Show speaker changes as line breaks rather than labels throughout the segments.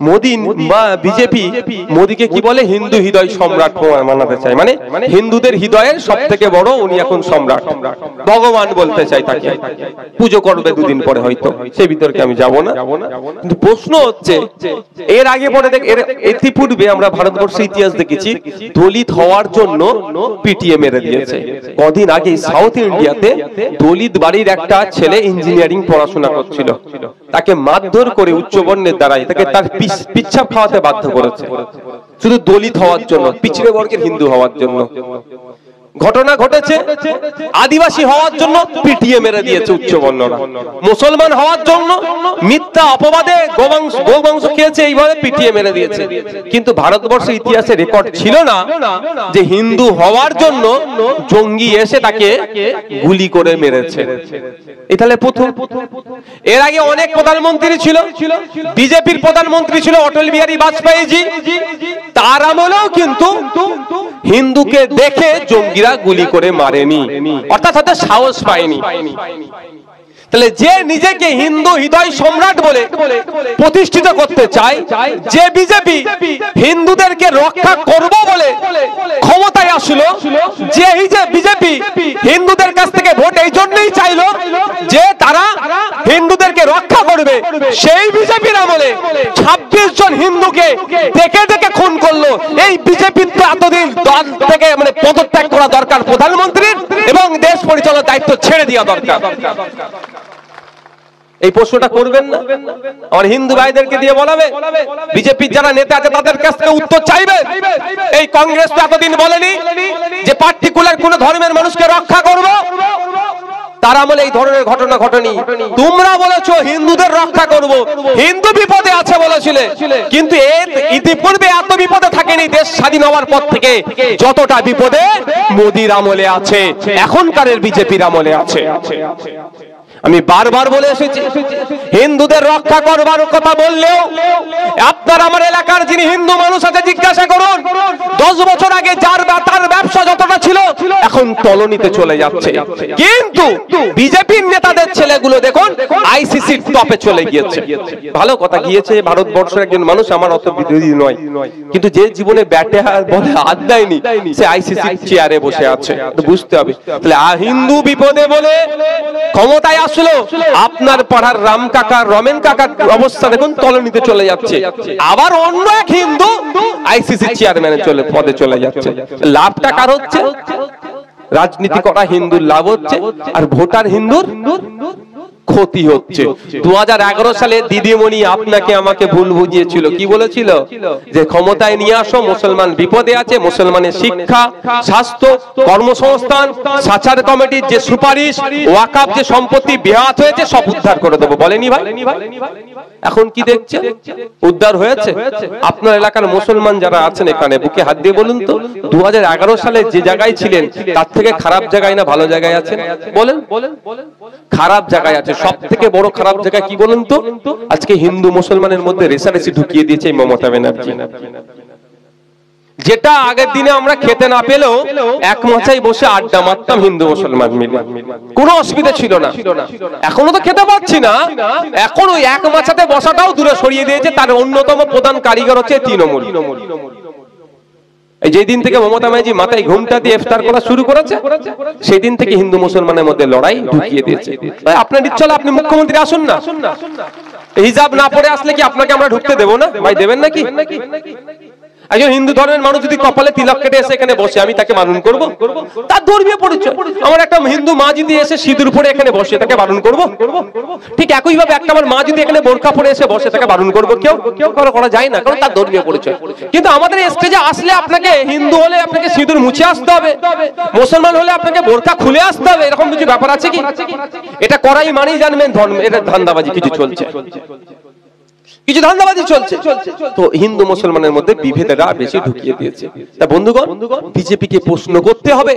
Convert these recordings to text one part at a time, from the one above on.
মোদি বা বিজেপি মোদিকে কি বলে, হিন্দু হৃদয় সম্রাট মানাতে চায়, মানে হিন্দুদের হৃদয়ের সব থেকে বড় উনি এখন সম্রাট, ভগবান বলতে চাই তাকে। পুজো করবে দুদিন পরে, হয়তো সেই বিতর্কে আমি যাব না। কিন্তু প্রশ্ন হচ্ছে, এর আগে পরে এর ইতিপূর্বে আমরা ভারতবর্ষের ইতিহাস দেখেছি, দলিত হওয়ার জন্য পিটিয়ে মেরে দিয়েছে। কদিন আগে সাউথ ইন্ডিয়াতে দলিত বাড়ির একটা ছেলে ইঞ্জিনিয়ারিং পড়াশোনা করছিল, তাকে মারধর করে উচ্চবর্ণের দ্বারাই তাকে তার পিচ্ছাপ খাওয়াতে বাধ্য করেছে, শুধু দলিত হওয়ার জন্য, পিছড়ে বর্গের হিন্দু হওয়ার জন্য। ঘটনা ঘটেছে আদিবাসী হওয়ার জন্য পিটিয়ে মেরে দিয়েছে উচ্চবর্ণরা, মুসলমান হওয়ার জন্য মিথ্যা অপবাদে গোবংশ খেয়েছে, এইভাবে পিটিয়ে মেরে দিয়েছে। কিন্তু ভারতবর্ষের ইতিহাসে রেকর্ড ছিল না যে হিন্দু হওয়ার জন্য জঙ্গি এসে তাকে গুলি করে মেরেছে। এই তাহলে প্রথম। এর আগে অনেক প্রধানমন্ত্রী ছিল, বিজেপির প্রধানমন্ত্রী ছিল অটল বিহারী বাজপেয়ীজি, তার আমলেও কিন্তু হিন্দুকে দেখে জঙ্গিরা গুলি করে মারেনি, অর্থাৎ তাদের সাহস পায়নি। তাহলে যে নিজেকে হিন্দু হৃদয় সম্রাট বলে প্রতিষ্ঠিত করতে চায়, যে বিজেপি হিন্দুদেরকে রক্ষা করব বলে ক্ষমতায় আসলো, যে বিজেপি হিন্দুদের কাছ থেকে ভোট এই জন্যই চাইলো যে তারা হিন্দুদেরকে রক্ষা করবে, সেই বিজেপির আমলে 26 জন হিন্দুকে দেখে দেখে খুন করলো। এই বিজেপির তো এতদিন দল থেকে মানে পদত্যাগ করা দরকার প্রধানমন্ত্রীর, এবং দেশ পরিচালনার দায়িত্ব ছেড়ে দেওয়া দরকার। এই প্রশ্নটা করবেন না? আমার হিন্দু ভাইদেরকে দিয়ে বলাবে, বিজেপির যারা নেতা আছে তাদের কাছ থেকে উত্তর চাইবে। এই কংগ্রেস তো এতদিন বলেনি যে পার্টিকুলার কোন ধর্মের মানুষকে রক্ষা করব, তার আমলে এই ধরনের ঘটনা ঘটেনি। তোমরা বলেছো হিন্দুদের রক্ষা করব, হিন্দু বিপদে আছে বলেছিলে, কিন্তু এর ইতিপূর্বে এত বিপদে থাকেনি দেশ স্বাধীন হওয়ার পর থেকে যতটা বিপদে মোদির আমলে আছে, এখনকার বিজেপির আমলে আছে। আমি বারবার বলে এসেছি, হিন্দুদের রক্ষা করবার কথা বললেও আপনার আমার এলাকার যিনি হিন্দু মানুষ আছে জিজ্ঞাসা করুন, 10 বছর আগে যার তার ব্যবসা যতটা ছিল এখন তলনিতে চলে যাচ্ছে। কিন্তু বিজেপির নেতাদের ছেলেগুলো দেখুন আইসিসির টপে চলে গিয়েছে। ভালো কথা, গিয়েছে ভারতবর্ষের একজন মানুষ, আমার অত বিরোধী নয়, কিন্তু যে জীবনে ব্যাটে বলে হাত দেয়নি সে আইসিসির চেয়ারে বসে আছে, বুঝতে হবে। তাহলে হিন্দু বিপদে বলে ক্ষমতায় আসলো, আপনার পাড়ার রাম কাকা রমেন কাকার অবস্থা দেখুন তলনিতে চলে যাচ্ছে, আবার অন্য এক হিন্দু আইসিসি চেয়ারম্যানের পদে চলে যাচ্ছে। লাভটা কার হচ্ছে? রাজনীতি করা হিন্দুর লাভ হচ্ছে, আর ভোটার হিন্দুর ক্ষতি হচ্ছে। 2011 সালে দিদিমণি আপনাকে আমাকে ভুল বুঝিয়েছিল, কি বলেছিল? যে ক্ষমতায় নিয়ে আসো, মুসলমান বিপদে আছে, মুসলমানের শিক্ষা, স্বাস্থ্য, কর্মসংস্থান, সাচার কমিটির যে সুপারিশ, ওয়াকাফ যে সম্পত্তি বেহাত হয়েছে সব উদ্ধার করে দেবো, বলেনি ভাই? এখন কি দেখছে? উদ্ধার হয়েছে? আপনার এলাকার মুসলমান যারা আছেন এখানে বুকে হাত দিয়ে বলুন তো, 2011 সালে যে জায়গায় ছিলেন তার থেকে খারাপ জায়গায় না ভালো জায়গায় আছেন? বলেন। খারাপ জায়গায় আছে। সব থেকে বড় খারাপ জায়গা কি বলুন তো? আজকে হিন্দু মুসলমানের মধ্যে রেষারেষি ঢুকিয়ে দিয়েছে এই মমতা ব্যানার্জি। যেটা আগের দিনে আমরা খেতে না পেলেও এক মাচায় বসে আড্ডা মারতাম হিন্দু মুসলমান মিলে, কোনো অসুবিধা ছিল না। এখনো তো খেতে পাচ্ছি না, এখন ওই এক মাচাতে বসাটাও দূরে সরিয়ে দিয়েছে। তার অন্যতম প্রধান কারিগর হচ্ছে তৃণমূল। যেদিন থেকে মমতা ব্যানার্জি মাথায় ঘুমটা দিয়ে ইফতার করা শুরু করেছে, সেই দিন থেকে হিন্দু মুসলমানের মধ্যে লড়াই ঢুকিয়ে দিয়েছে। আপনার ইচ্ছা হলে আপনি মুখ্যমন্ত্রী আসুন না, হিজাব না পরে আসলে কি আপনাকে আমরা ঢুকতে দেবো না? ভাই দেবেন নাকি? একজন হিন্দু ধর্মের মানুষ যদি কপালে তিলক কেটে এসে এখানে বসে, আমি তাকে বারণ করব? তার ধর্মীয় পরিচয়। আমার একটা হিন্দু মা যদি এসে সিঁদুর পরে এখানে বসে, তাকে বারণ করব? ঠিক একই ভাবে একটা আমার মা যদি এখানে বোরকা পরে এসে বসে, তাকে বারণ করব? কেউ করা যায় না, কারণ তার ধর্মীয় পরিচয়। কিন্তু আমাদের স্টেজে আসলে আপনাকে হিন্দু হলে আপনাকে সিঁদুর মুছে আসতে হবে, মুসলমান হলে আপনাকে বোরকা খুলে আসতে হবে, এরকম কিছু ব্যাপার আছে কি? এটা করাই মানেই জানবেন ধর্ম, এটা ধান্দাবাজি কিছু চলছে, কিছু ধান্দাবাজি চলছে। তো হিন্দু মুসলমানের মধ্যে বিভেদটা বেশি ঢুকিয়ে দিয়েছে। তা বন্ধুগণ, বিজেপিকে প্রশ্ন করতে হবে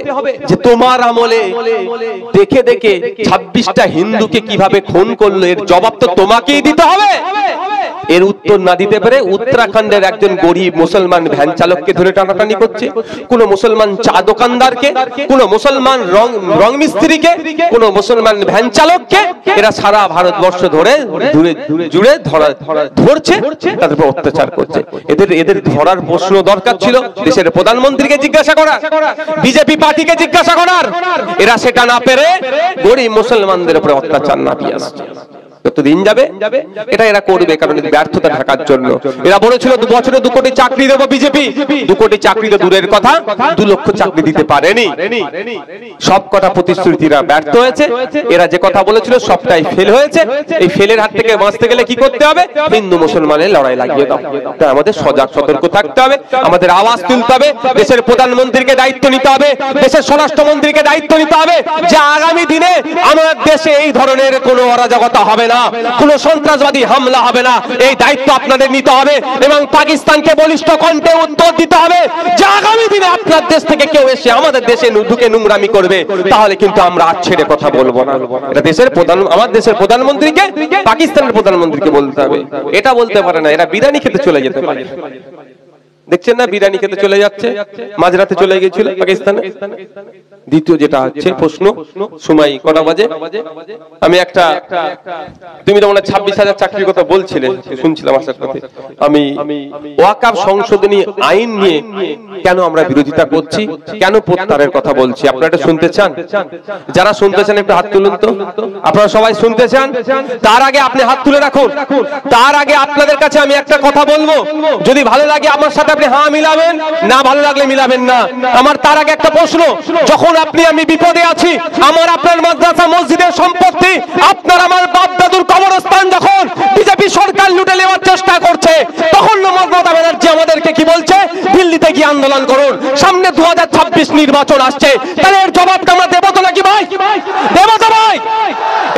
যে তোমার আমলে দেখে দেখে 26টা হিন্দুকে কিভাবে খুন করলো, এর জবাব তো তোমাকেই দিতে হবে। এর উত্তর না দিতে পারে উত্তরাখণ্ডের একজন গরিব মুসলমান ভ্যান চালককে ধরে টানাটানি করছে, কোন মুসলমান চা দোকানদারকে, কোন মুসলমান রং মিস্ত্রিকে, কোন মুসলমান ভ্যান চালককে এরা সারা ভারতবর্ষ ধরে জুড়ে ধরছে, তাদের উপর অত্যাচার করছে। এদের ধরার প্রশ্ন দরকার ছিল দেশের প্রধানমন্ত্রীকে জিজ্ঞাসা করা, বিজেপি পার্টিকে জিজ্ঞাসা করার। এরা সেটা না পেরে গরিব মুসলমানদের উপরে অত্যাচার নামিয়ে আসছে। যতদিন যাবে এটা এরা করবে, কারণ ব্যর্থতা ঢাকার জন্য। এরা বলেছিল বছরে 2 কোটি চাকরি দেব বিজেপি, 2 কোটি চাকরি তো দূরের কথা, 2 লক্ষ চাকরি দিতে পারেনি। সব কটা প্রতিশ্রুতিরা ব্যর্থ হয়েছে। এরা যে কথা বলেছিল সবটাই ফেল হয়েছে। এই ফেলের হাত থেকে বাঁচতে গেলে কি করতে হবে? হিন্দু মুসলমানের লড়াই লাগিয়ে দাও। তাই আমাদের সজাগ সতর্ক থাকতে হবে, আমাদের আওয়াজ তুলতে হবে, দেশের প্রধানমন্ত্রীকে দায়িত্ব নিতে হবে, দেশের স্বরাষ্ট্রমন্ত্রীকে দায়িত্ব নিতে হবে যে আগামী দিনে আমার দেশে এই ধরনের কোনো অরাজকতা হবে না, কোন সন্ত্রাসবাদী হামলা হবে না। এই দায়িত্ব আপনাদের নিতে হবে এবং পাকিস্তানকে বলিষ্ঠ কণ্ঠে উত্তর দিতে হবে যে আগামী দিনে আপনার দেশ থেকে কেউ এসে আমাদের দেশে ঢুকে নোংরামি করবে, তাহলে কিন্তু আমরা আর ছেড়ে কথা বলবো না। এটা দেশের আমার দেশের প্রধানমন্ত্রীকে পাকিস্তানের প্রধানমন্ত্রীকে বলতে হবে। এটা বলতে পারে না, এরা বিরিয়ানি খেতে চলে যেতে পারে। দেখছেন না বিরিয়ানি খেতে চলে যাচ্ছে, মাঝরাতে চলে গিয়েছিল পাকিস্তানে। দ্বিতীয় যেটা হচ্ছে প্রশ্ন, সময় কটা বাজে? আমি একটা, তুমি তো মনে 26,000 চাকরির কথা বলছিলে, শুনছিলাম আসার কথা। আমি ওয়াকফ সংশোধনী আইন নিয়ে কেন আমরা বিরোধিতা করছি, কেন প্রত্যাহারের কথা বলছি, আপনারা এটা শুনতে চান? যারা শুনতে চান একটু হাত তুলুন তো। আপনারা সবাই শুনতে চান? তার আগে আপনি হাত তুলে রাখুন। তার আগে আপনাদের কাছে আমি একটা কথা বলবো, যদি ভালো লাগে আমার সাথে আপনি হ্যাঁ মিলাবেন, না ভালো লাগলে মিলাবেন না। আমার তার আগে একটা প্রশ্ন, যখন আপনি আমি বিপদে আছি, আমার আপনার মাদ্রাসা মসজিদের সম্পত্তি, আপনার আমার বাপ দাদুর কবরস্থান যখন বিজেপি সরকার লুটে নেওয়ার চেষ্টা করছে, তখন মমতা ব্যানার্জি আমাদেরকে কি বলছে? দিল্লিতে গিয়ে আন্দোলন করুন, সামনে 2026 নির্বাচন আসছে। তাহলে এর জবাবটা আমরা দেবো তো নাকি ভাই? দেবো তো ভাই?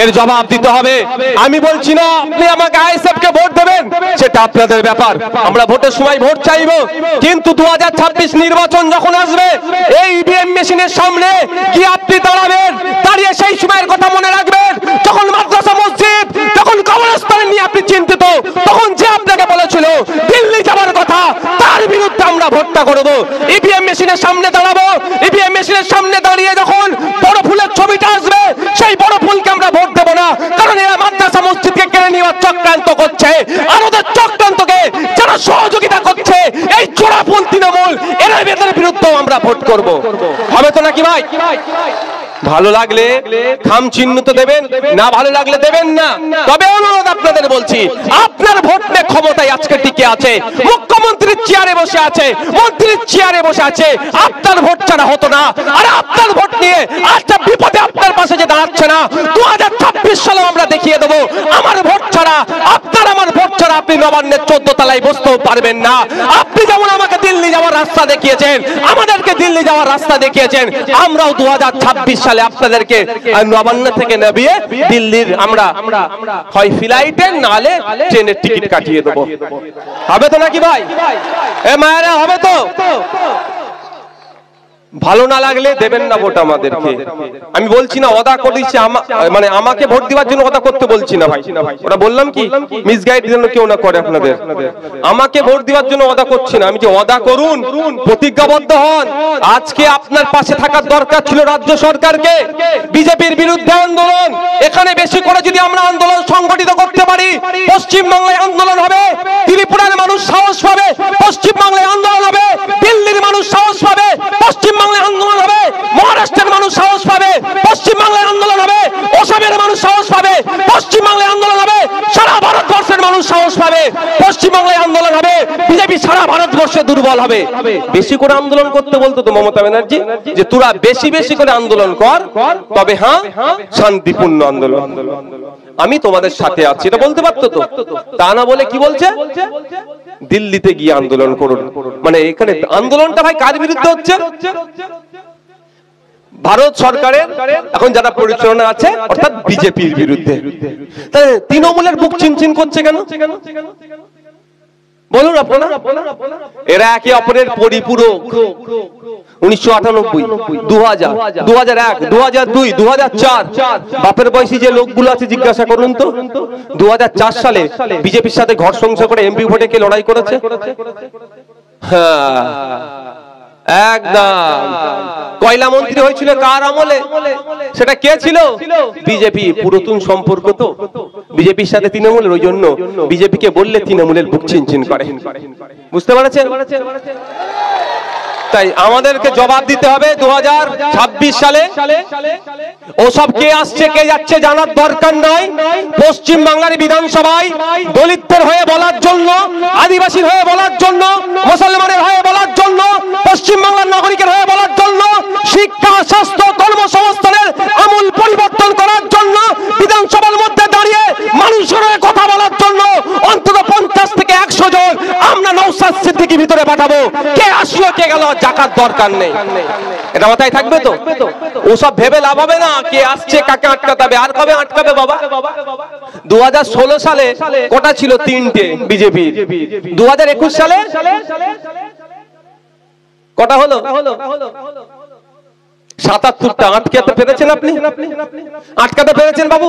এর জবাব দিতে হবে। আমি বলছি না আপনি আমাকে আইএসএফ কে ভোট দেবেন, সেটা আপনাদের ব্যাপার, আমরা ভোটের সময় ভোট চাইবো, কিন্তু 2026 নির্বাচন যখন আসবে এই ইভিএম মেশিনের সামনে কি আপনি দাঁড়াবেন, দাঁড়িয়ে সেই সময়ের কথা মনে রাখবেন যখন মাদ্রাসা মসজিদ, যখন কবরস্থান নিয়ে আপনি চিন্তিত, তখন যে আপনাকে বলেছিল দিল্লি যাবার কথা, তার বিরুদ্ধে আমরা ভোটটা করব। ইভিএম মেশিনের সামনে দাঁড়াবো, ইভিএম মেশিনের সামনে দাঁড়িয়ে যখন বড় ফুলের ছবিটা আসবে, সেই বড় ফুলকে আমরা ভোট দেবো না, কারণ এরা মাদ্রাসা মসজিদকে কেড়ে নেওয়ার চক্রান্ত করছে। আর ওদের চক্রান্তকে যারা সহযোগিতা করছে, এই চোরাফুল তৃণমূল, এদের বিরুদ্ধেও আমরা ভোট করব। হবে তো নাকি ভাই? ভালো লাগলে খাম চিহ্ন তো দেবেন, না ভালো লাগলে দেবেন না। তবে অনুরোধ আপনাদের বলছি, আপনার ভোট নিয়ে ক্ষমতায় আজকে টিকে আছে, মুখ্যমন্ত্রীর চেয়ারে বসে আছে, মন্ত্রীর চেয়ারে বসে আছে, আপনার ভোট ছাড়া হতো না। আর আপনার ভোট নিয়ে আজকে বিপদে আপনার পাশে যে দাঁড়াচ্ছে না, 2026 সালে আমরা দেখিয়ে দেবো আমার ভোট ছাড়া, আপনার আমার ভোট ছাড়া আপনি নবান্নের 14 তলায় বসতেও পারবেন না। আপনি যেমন আমাকে দিল্লি যাওয়ার রাস্তা দেখিয়েছেন, আমাদেরকে দিল্লি যাওয়ার রাস্তা দেখিয়েছেন, আমরাও 2026 সালে আপনাদেরকে নবান্ন থেকে নামিয়ে দিল্লির আমরা হয় ফ্লাইটে নালে ট্রেনের টিকিট কাটিয়ে দেবো। হবে তো নাকি ভাই? এ মায়েরা, হবে তো? ভালো না লাগলে দেবেন না ভোট আমাদেরকে। আমি বলছি না ওয়াদা করেছি, মানে আমাকে ভোট দেওয়ার জন্য ওয়াদা করতে বলছি না ভাই। ওরা বললাম কি মিসগাইড যেন কেউ না করে আপনাদের। আমাকে ভোট দেওয়ার জন্য ওয়াদা করছি না, আমি যে ওয়াদা করুন, প্রতিজ্ঞাবদ্ধ হন। আজকে আপনার পাশে থাকার দরকার ছিল রাজ্য সরকারকে। বিজেপির বিরুদ্ধে আন্দোলন, এখানে বেশি করে যদি আমরা আন্দোলন সংগঠিত করতে পারি, পশ্চিম বাংলায় আন্দোলন হবে, ত্রিপুরার মানুষ সাহস পাবে, পশ্চিম বাংলায় আন্দোলন হবে, দিল্লির মানুষ সাহস পাবে, পশ্চিম বাংলায় আন্দোলন হবে, মহারাষ্ট্রের মানুষ সাহস পাবে, পশ্চিম বাংলায় আন্দোলন হবে, ওসামের মানুষ সাহস পাবে, পশ্চিম বাংলায় আন্দোলন হবে, সারা ভারতবর্ষের মানুষ সাহস পাবে, পশ্চিম বাংলায় আন্দোলন হবে, বিজেপি সারা ভারতবর্ষে দুর্বল হবে। বেশি করে আন্দোলন করতে বলতো তো মমতা ব্যানার্জি, যে তোরা বেশি বেশি করে আন্দোলন কর, তবে হ্যাঁ শান্তিপূর্ণ আন্দোলন, আমি তোমাদের সাথে আছি, এটা বলতে পারতো তো। তা না বলে কি বলছে? দিল্লিতে গিয়ে আন্দোলন করুন। মানে এখানে আন্দোলনটা ভাই কার বিরুদ্ধে হচ্ছে? ভারত সরকারের এখন যারা পরিচালনা আছে, অর্থাৎ বিজেপির বিরুদ্ধে। তৃণমূলের বুক চিনচিন করছে কেন বলুন আপনারা? এরা একে অপরের পরিপূরক। 1998, 2000, 2001, 2002, 2004 বাপের বয়সী যে লোকগুলো আছে জিজ্ঞাসা করুন তো 2004 সালে বিজেপির সাথে ঘর সংসার করে এমপি ভোটে কে লড়াই করেছে? হ্যাঁ একদম। কয়লা মন্ত্রী হয়েছিল কার আমলে? সেটা কে ছিল? বিজেপি। পুরাতন সম্পর্ক তো বিজেপির সাথে তৃণমূলের, ওই জন্য বিজেপিকে বললে তৃণমূলের বুক চিনচিন করে। বুঝতে পারছেন? তাই আমাদেরকে জবাব দিতে হবে 2026 সালে। ওসব কে আসছে কে যাচ্ছে জানার দরকার নাই। পশ্চিম বাংলার বিধানসভায় দলিতদের হয়ে বলার জন্য, আদিবাসীর হয়ে বলার জন্য, মুসলমানের হয়ে বলার জন্য, পশ্চিম বাংলার নাগরিকের হয়ে বলার জন্য, শিক্ষা, স্বাস্থ্য, কর্মসংস্থানের আমূল পরিবর্তন করার জন্য, বিধানসভার মধ্যে দাঁড়িয়ে মানুষের হয়ে কথা বলার জন্য অন্তত 50 থেকে 100 জন আমরা নওশাদ সিদ্দিকী ভিতরে পাঠাবো। কে আসলো কে গেল জাকার দরকার নেই। এটা মাথায় থাকবে তো? ওসব ভেবে লাভ হবে না। কে আসছে কাকে আটকাতে হবে। আর কবে আটকাবে বাবা? 2016 সালে কটা ছিল? 3টে বিজেপি। 2021 সালে কটা হলো? 77টা। আটকাতে পেরেছেন আপনি? আটকাতে পেরেছেন বাবু?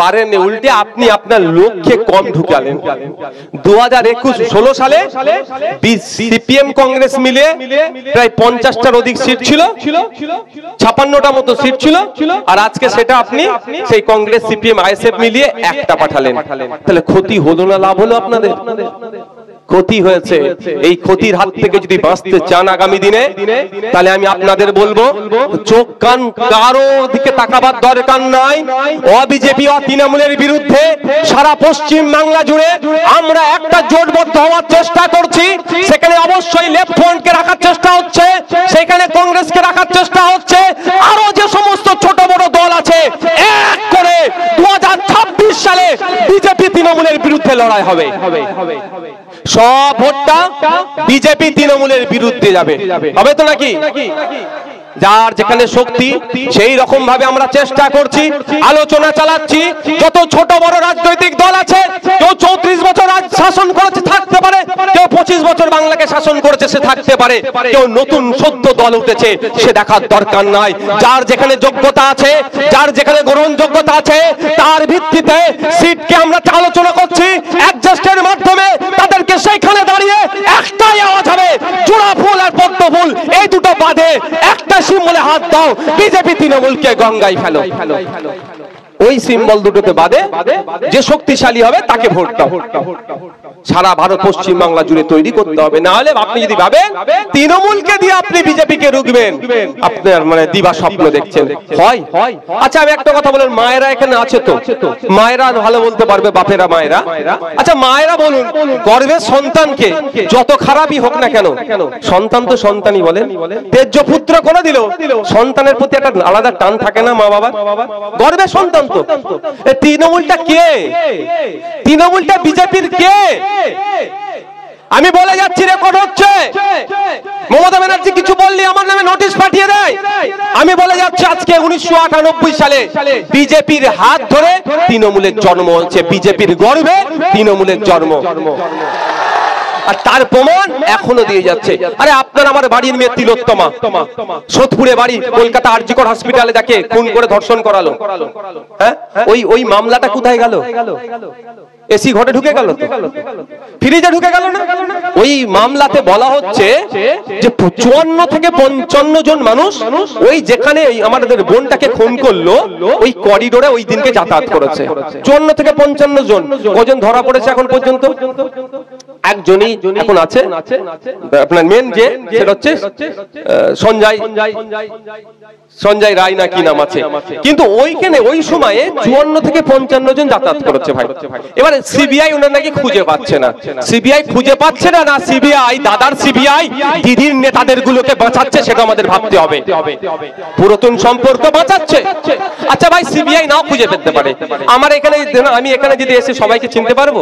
পারেননি। উল্টে আপনি আপনার লক্ষ্যে কম ঢুকালেন। 2016 সালে সিপিএম কংগ্রেস মিলে প্রায় 50টার অধিক সিট ছিল, 56টা মতো সিট ছিল। আর আজকে সেটা আপনি সেই কংগ্রেস সিপিএম আইএসএফ মিলিয়ে একটা পাঠালেন। তাহলে ক্ষতি হলো না লাভ হলো? আপনাদের ক্ষতি হয়েছে। এই ক্ষতির হাত থেকে যদি বাঁচতে চান আগামী দিনে, তাহলে আমি আপনাদের বলবো চোখ কান কারো দিকে তাকাবার দরকার নাই। বিজেপি ও তৃণমূলের বিরুদ্ধে সারা পশ্চিম বাংলা জুড়ে আমরা একটা জোটবদ্ধ হওয়ার চেষ্টা করছি। সেখানে অবশ্যই লেফট ফ্রন্টকে রাখার চেষ্টা হচ্ছে, সেখানে কংগ্রেসকে রাখার চেষ্টা হচ্ছে, আরো যে সমস্ত ছোট বড় দল আছে এক করে 2026 সালে বিজেপি তৃণমূলের বিরুদ্ধে লড়াই হবে। সব ভোটটা বিজেপি তৃণমূলের বিরুদ্ধে যাবে। হবে তো নাকি? যার যেখানে শক্তি সেই রকম ভাবে আমরা চেষ্টা করছি, আলোচনা চালাচ্ছি। যত ছোট বড় রাজনৈতিক দল আছে, কেউ 34 বছর শাসন করেছে থাকতে পারে, কেউ 25 বছর বাংলাকে শাসন করেছে সে থাকতে পারে, কেউ নতুন সদ্য দল উঠেছে সে দেখার দরকার নাই। যার যেখানে যোগ্যতা আছে, যার যেখানে গ্রহণযোগ্যতা আছে, তার ভিত্তিতে সিটকে আমরা আলোচনা করছি। অ্যাডজাস্টের মাধ্যমে তাদেরকে সেইখানে দাঁড়িয়ে একটাই আওয়াজ হবে, জোড়া ফুল আর পদ্ম ফুল, এই দুটো বাদে একটা সিম্বলে হাত দাও, বিজেপি তৃণমূলকে গঙ্গায় ফেলো। ওই সিম্বল দুটোতে বাদে যে শক্তিশালী হবে তাকে ভোট দাও। সারা ভারত পশ্চিম বাংলা জুড়ে তৈরি করতে হবে। না হলে আপনি যদি ভাবেন তৃণমূলকে দিয়ে আপনি বিজেপিকে রুখবেন, আপনার মানে দিবা স্বপ্ন দেখছেন। হয় আচ্ছা আমি একটা কথা বলেন, মায়েরা এখানে আছে তো? মায়েরা ভালো বলতে পারবে, বাপেরা মায়েরা। আচ্ছা মায়েরা বলুন, গর্ভের সন্তানকে যত খারাপই হোক না কেন, সন্তান তো সন্তানই বলেন। তেজ্য পুত্র করে দিল, সন্তানের প্রতি একটা আলাদা টান থাকে না মা বাবা? গর্ভের সন্তান তো। তৃণমূলটা কে? তৃণমূলটা বিজেপির কে? আমি বলে যাচ্ছি, রেকর্ড হচ্ছে। মমতা ব্যানার্জি কিছু বললি আমার নামে নোটিশ পাঠিয়ে দেয়। আমি বলে যাচ্ছি আজকে 1998 সালে বিজেপির হাত ধরে তৃণমূলের জন্ম হচ্ছে, বিজেপির গর্ভে তৃণমূলের জন্ম। আর তার প্রমাণ এখনো দিয়ে যাচ্ছে। আরে আপনার আমার বাড়ির মেয়ে তিলোত্তমা, সোদপুরে বাড়ি, কলকাতা আরজিকর হসপিটালে যাকে খুন করে ধর্ষণ করালো, হ্যাঁ ওই মামলাটা কোথায় গেল? এসি ঘরে ঢুকে গেল, ফ্রিজে ঢুকে গেল না? ওই মামলাতে বলা হচ্ছে যে 54 থেকে 55 জন মানুষ ওই যেখানে আমাদের বোনটাকে খুন করলো ওই করিডোরে ওই দিনকে যাতায়াত করেছে। 54 থেকে 55 জন। কজন ধরা পড়েছে এখন পর্যন্ত? একজনই এখন আছে, আপনার মেন যে সেটা হচ্ছে সঞ্জয় রায় না কি নাম আছে। কিন্তু ওইখানে ওই সময়ে 54 থেকে 55 জন যাতায়াত করেছে ভাই। এবারে সিবিআই ওনার নাকি খুঁজে পাচ্ছে না। সিবিআই খুঁজে পাচ্ছে না, না সিবিআই দাদার সিবিআই দিদির নেতাদের গুলোকে বাঁচাচ্ছে, সেটা আমাদের ভাবতে হবে। পুরাতন সম্পর্ক বাঁচাচ্ছে। আচ্ছা ভাই সিবিআই নাও খুঁজে পেতে পারে, আমার এখানে আমি এখানে যদি এসে সবাইকে চিনতে পারবো?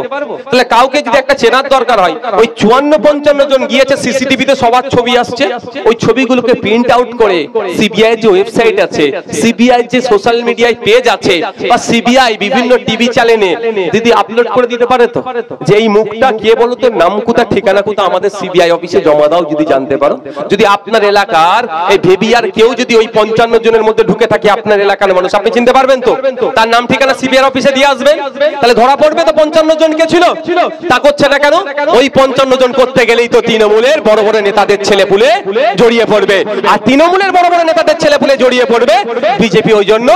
তাহলে কাউকে যদি একটা চেনার দরকার হয়, ওই 54-55 জন গিয়েছে, সিসিটিভিতে সবার ছবি আসছে, ওই ছবিগুলোকে প্রিন্ট আউট করে সিবিআই যে ওয়েবসাইট আছে, সিবিআই যে সোশ্যাল মিডিয়ায় পেজ আছে, বা সিবিআই বিভিন্ন টিভি চ্যানেলে যদি আপলোড আপলোড করে দিতে পারে তো, যে এই মুখটা কে বলো তো, নাম কোথা ঠিকানা কোথা, আমাদের সিবিআই অফিসে জমা দাও যদি জানতে পারো। যদি আপনার এলাকার এই ভেবিয়ার কেউ যদি ওই 55 জনের মধ্যে ঢুকে থাকে, আপনার এলাকার মানুষ, আপনি চিনতে পারবেন তো? তার নাম ঠিকানা সিবিআই অফিসে দিয়ে আসবেন, তাহলে ধরা পড়বে তো 55 জন কে ছিল। তা করছে না কেন? ওই 55 জন করতে গেলেই তো তৃণমূলের বড় বড় নেতাদের ছেলেপুলে জড়িয়ে পড়বে, আর তৃণমূলের বড় বড় নেতাদের ছেলেপুলে জড়িয়ে পড়বে বিজেপি। ওই জন্য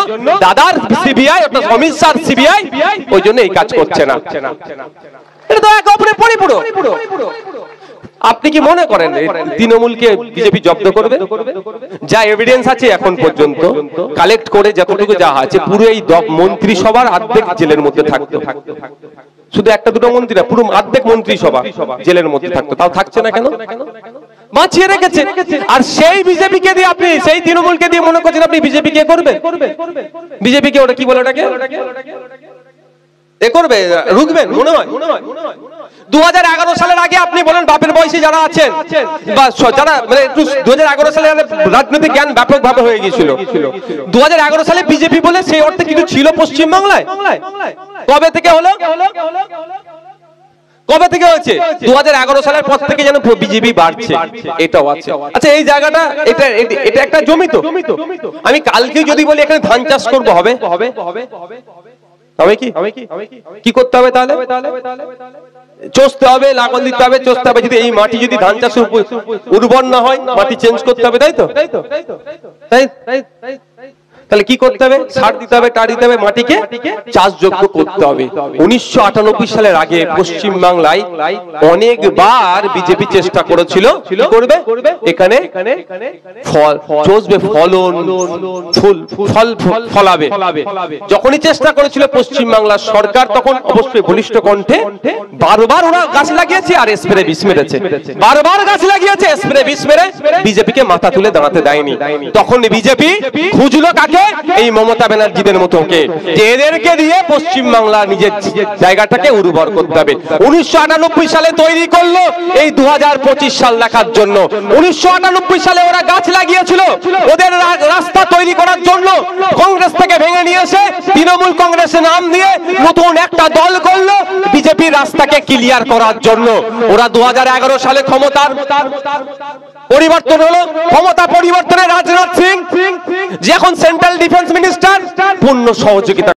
দাদার সিবিআই, আপনার অমিত শাহ সিবিআই ওই জন্য এই কাজ করছে না। এটা তো একেবারে পরিপূরক। আপনি কি মনে করেন তৃণমূলকে বিজেপি জব্দ করবে? যা এভিডেন্স আছে এখন পর্যন্ত কালেক্ট করে যতটুকু যা আছে, পুরো এই মন্ত্রিসভার অর্ধেক জেলের মধ্যে থাকতো। শুধু একটা দুটো মন্ত্রী না, পুরো অর্ধেক মন্ত্রিসভা জেলের মধ্যে থাকতো। তাও থাকছে না কেন? বাঁচিয়ে রেখেছে। আর সেই বিজেপি কে দিয়ে আপনি, সেই তৃণমূলকে দিয়ে মনে করছেন আপনি বিজেপি কে করবে? বিজেপি কে ওটা কি বলে, ওটাকে এ করবে, রুখবেন মনে হয়? 2011 সালের আগে আপনি বলেন বাপের বয়সী যারা আছেন বা যারা মানে একটু 2011 সালে রাজনৈতিক জ্ঞান ব্যাপকভাবে হয়ে গিয়েছিল, 2011 সালে বিজেপি বলে সেই অর্থে কিছু ছিল পশ্চিমবাংলায়? কবে থেকে হলো? কবে থেকে হয়েছে? 2011 সালের পর থেকে যেন বিজেপি বাড়ছে, এটাও আছে। আচ্ছা, এই জায়গাটা এটা একটা জমি তো, আমি কালকে যদি বলি এখানে ধান চাষ করবো, হবে? কি করতে হবে তাহলে? চষতে হবে, লাঙল দিতে হবে, চষতে হবে। যদি এই মাটি যদি ধান চাষ উর্বর না হয়, মাটি চেঞ্জ করতে হবে, তাই তো? তাহলে কি করতে হবে? সার দিতে হবে, টার দিতে হবে, মাটিকে চাষযোগ্য করতে হবে। 1998 সালের আগে পশ্চিম বাংলায় অনেকবার বিজেপি চেষ্টা করেছিল করবে এখানে ফল চষবে, ফলন ফল ফলাবে। যখনই চেষ্টা করেছিল পশ্চিম বাংলার সরকার, তখন অবশ্যই বলিষ্ঠ কণ্ঠে বারবার ওরা গাছ লাগিয়েছে আর স্প্রে বিষ মেরেছে, বারবার গাছ লাগিয়েছে, স্প্রে বিষ মেরে বিজেপিকে মাথা তুলে দাঁড়াতে দেয়নি। তখন বিজেপি খুঁজলো কাকে? এই মমতা ব্যানার্জিদের মতোকে, যে এদেরকে দিয়ে পশ্চিম বাংলা নিজের জায়গাটাকে উর্বর করতে হবে। 1998 সালে তৈরি করলো এই 2025 সাল দেখার জন্য। 1998 সালে ওরা গাছ লাগিয়েছিল ওদের রাস্তা তৈরি করার জন্য, কংগ্রেস থেকে ভেঙে নিয়ে এসে তৃণমূল কংগ্রেসের নাম দিয়ে নতুন একটা দল করলো বিজেপির রাস্তাকে ক্লিয়ার করার জন্য। ওরা 2011 সালে ক্ষমতার পরিবর্তন হলো, ক্ষমতা পরিবর্তনে রাজনাথ সিং যে এখন সেন্ট্রাল ডিফেন্স মিনিস্টার, পূর্ণ সহযোগিতা